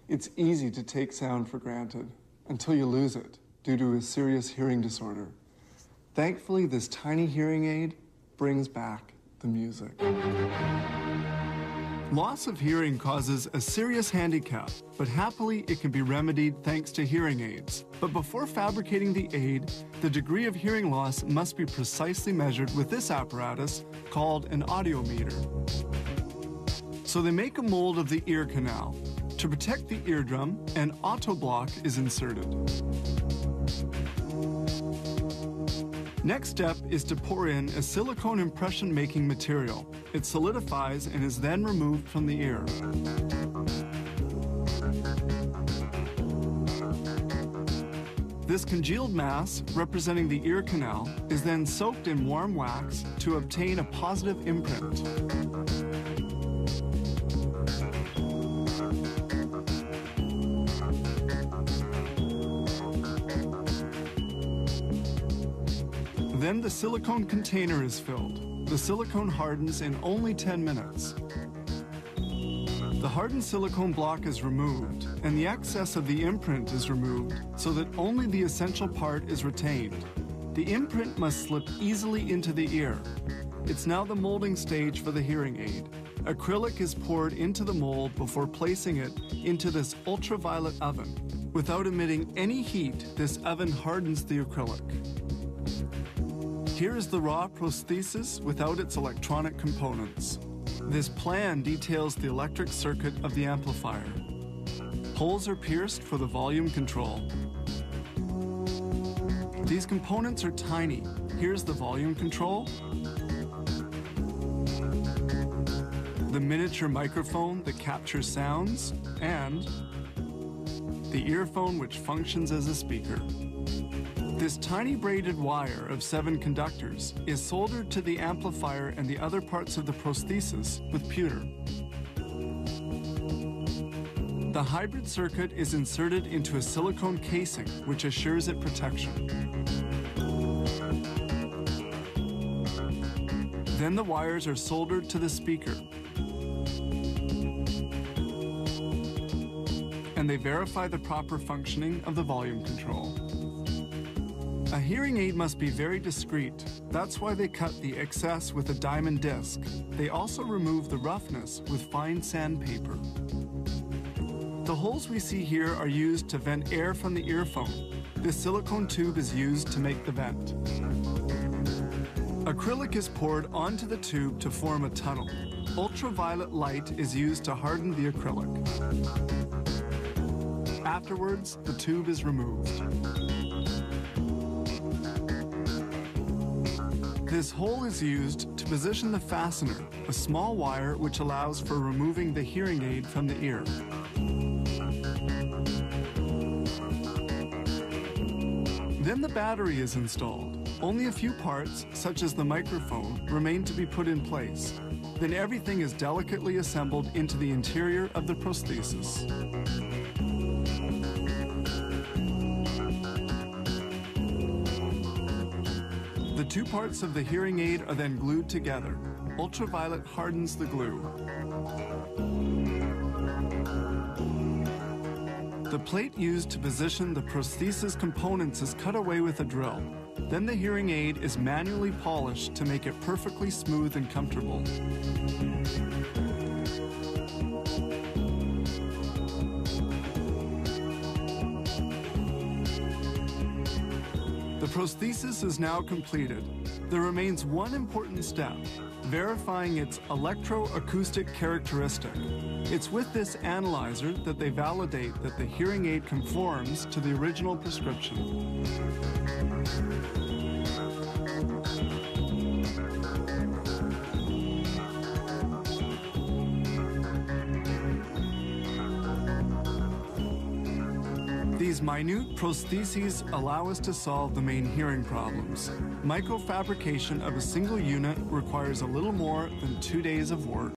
It's easy to take sound for granted until you lose it due to a serious hearing disorder. Thankfully, this tiny hearing aid brings back the music. Loss of hearing causes a serious handicap, but happily it can be remedied thanks to hearing aids. But before fabricating the aid, the degree of hearing loss must be precisely measured with this apparatus called an audiometer. So they make a mold of the ear canal. To protect the eardrum, an autoblock is inserted. Next step is to pour in a silicone impression-making material. It solidifies and is then removed from the ear. This congealed mass, representing the ear canal, is then soaked in warm wax to obtain a positive imprint. Then the silicone container is filled. The silicone hardens in only 10 minutes. The hardened silicone block is removed, and the excess of the imprint is removed so that only the essential part is retained. The imprint must slip easily into the ear. It's now the molding stage for the hearing aid. Acrylic is poured into the mold before placing it into this ultraviolet oven. Without emitting any heat, this oven hardens the acrylic. Here is the raw prosthesis without its electronic components. This plan details the electric circuit of the amplifier. Holes are pierced for the volume control. These components are tiny. Here's the volume control, the miniature microphone that captures sounds, and the earphone which functions as a speaker. This tiny braided wire of 7 conductors is soldered to the amplifier and the other parts of the prosthesis with pewter. The hybrid circuit is inserted into a silicone casing, which assures it protection. Then the wires are soldered to the speaker, and they verify the proper functioning of the volume control. A hearing aid must be very discreet. That's why they cut the excess with a diamond disc. They also remove the roughness with fine sandpaper. The holes we see here are used to vent air from the earphone. This silicone tube is used to make the vent. Acrylic is poured onto the tube to form a tunnel. Ultraviolet light is used to harden the acrylic. Afterwards, the tube is removed. This hole is used to position the fastener, a small wire which allows for removing the hearing aid from the ear. Then the battery is installed. Only a few parts, such as the microphone, remain to be put in place. Then everything is delicately assembled into the interior of the prosthesis. The 2 parts of the hearing aid are then glued together. Ultraviolet hardens the glue. The plate used to position the prosthesis components is cut away with a drill. Then the hearing aid is manually polished to make it perfectly smooth and comfortable. The prosthesis is now completed. There remains one important step, verifying its electroacoustic characteristic. It's with this analyzer that they validate that the hearing aid conforms to the original prescription. These minute prostheses allow us to solve the main hearing problems. Microfabrication of a single unit requires a little more than 2 days of work.